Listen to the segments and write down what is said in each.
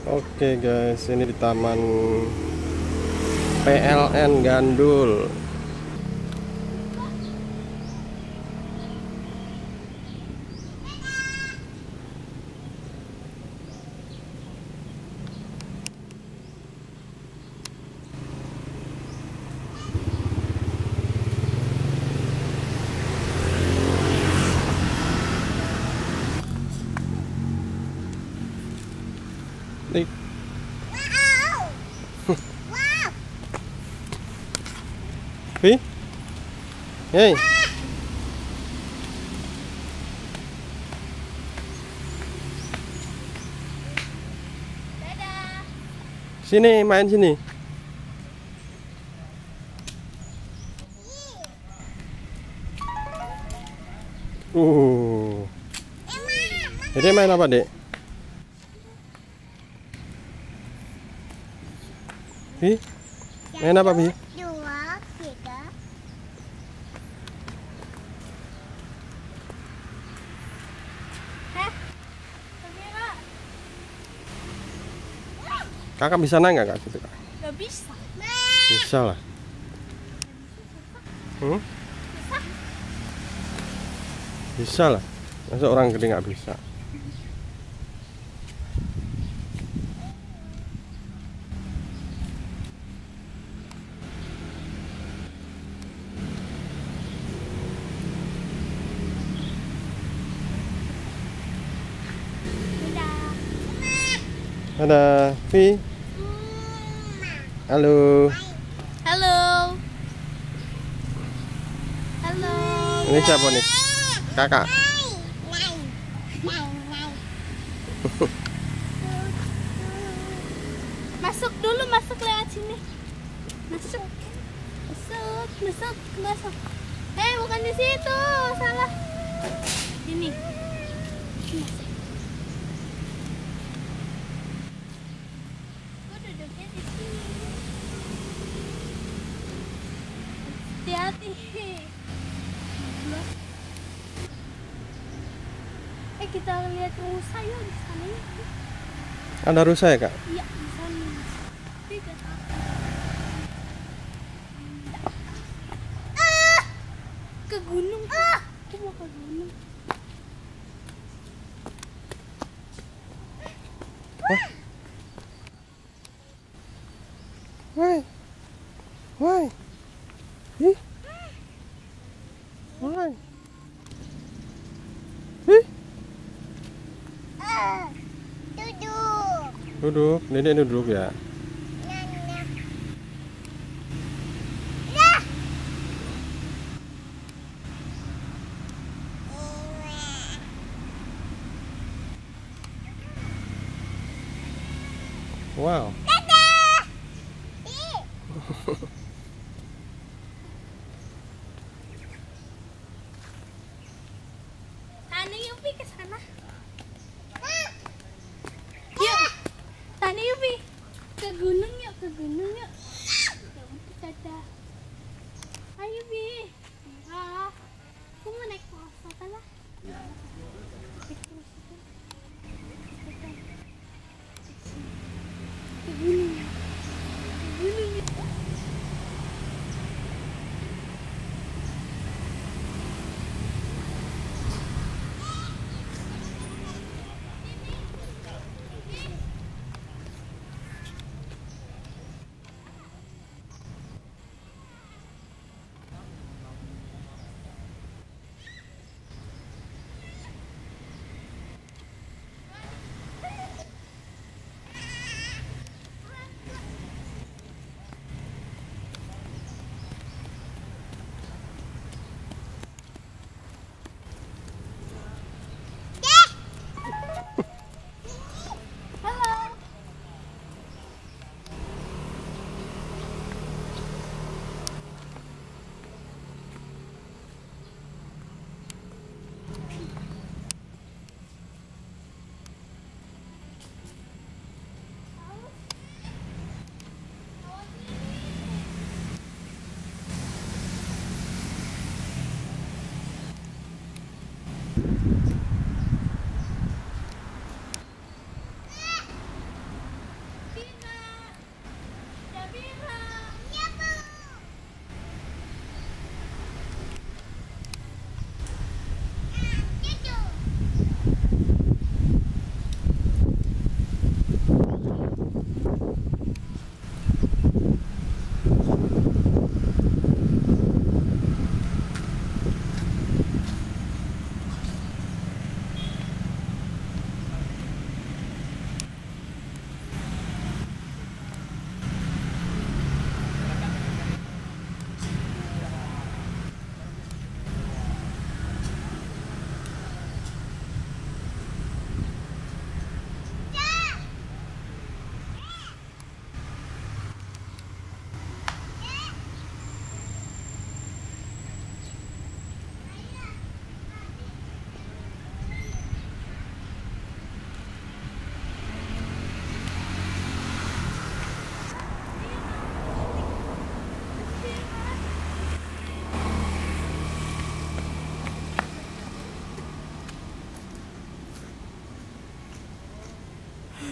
Oke guys, ini di Taman PLN Gandul. Nih. Hi. Hey. Sini, main sini. Jadi main apa, Dek? Hi? Main apa, Bi? 2, 3. Kakak bisa naik nggak, Kak? Gitu, Kak? Gak bisa. Bisa lah. Bisa lah. Masa orang gede nggak bisa? Ada Vi. Halo. Halo. Halo. Ini siapa nih? Kakak. Masuk dulu, masuk lewat sini. Masuk. Masuk, masuk, masuk. Bukan di situ, salah. Ini. Masuk. Gua duduknya di sini. Hati-hati. Kita lihat rusa yuk di sana yuk. Ada rusa ya, Kak? Iya, di sana. Tidak takut. Ke gunung. Aku mau ke gunung. Why? Why? Ih? Why? Ih? Duduk. Duduk, Dedek duduk ya. Wow. Tani Yupi ke sana. Yuk. Tani Yupi. Ke gunung yuk, ke gunung yuk. Ya udah, dadah. Ayo Bi. Aku mau naik motor lah. Ke gunung. Ke gunung.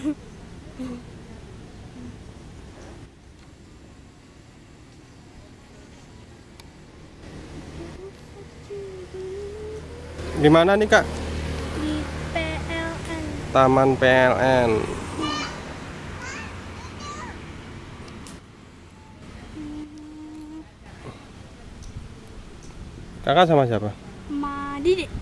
Di mana nih Kak? Di PLN. Taman PLN. Kakak sama siapa? Ma Didi.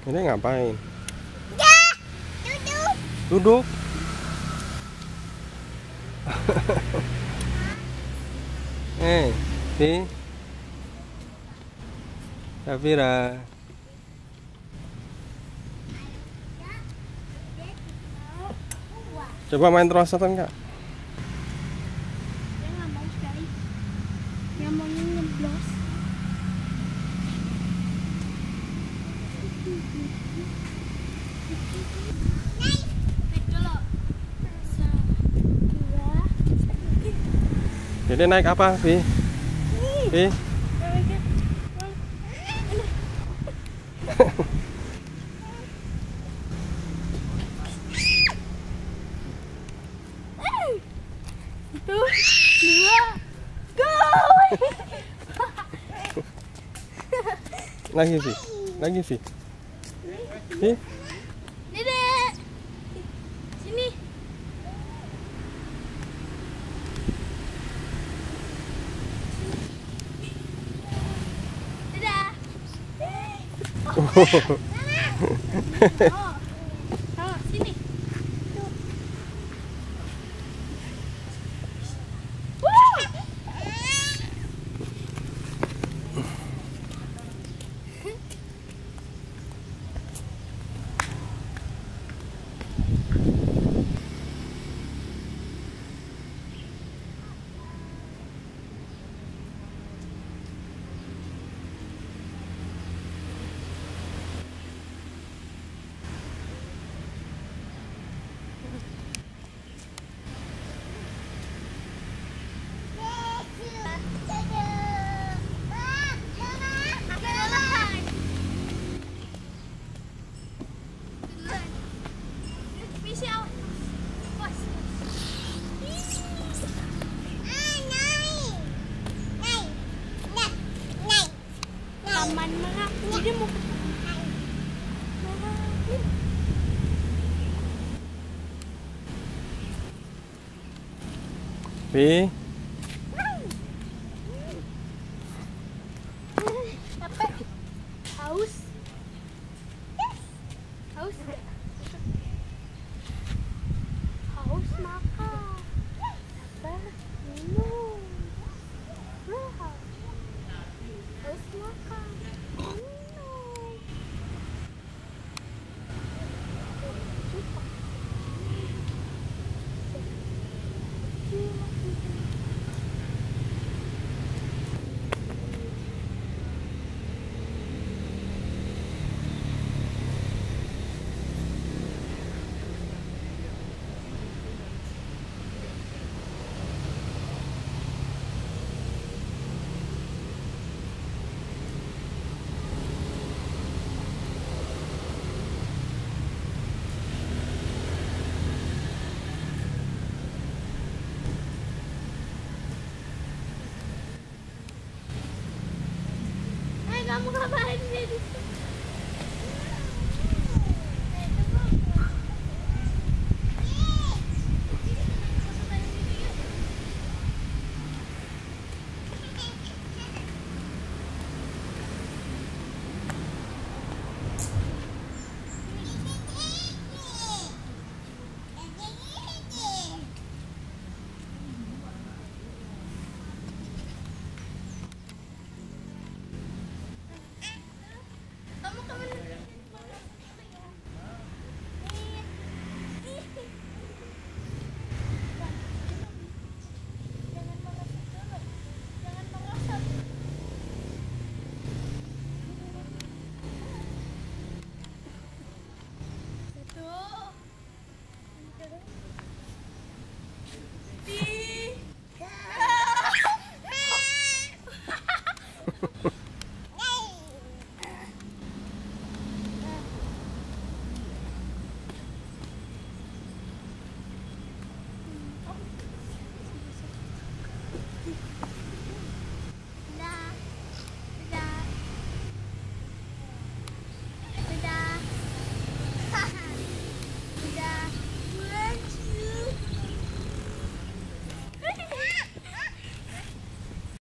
Ini ngapain? Duduk. Duduk. Si Safira. Coba main terosotan Kak. Dia nggak mau sekali. Dia maunya nyeblos. Naik dulu. Jadi naik apa, Vi? Vi? Itu dua, go! Lagi, Vi. Lagi, Vi. Vi? Dedek, sini. Dadah. Oh, sini. Taman Merak, dia mau Vi? capek, haus, haus, haus mak.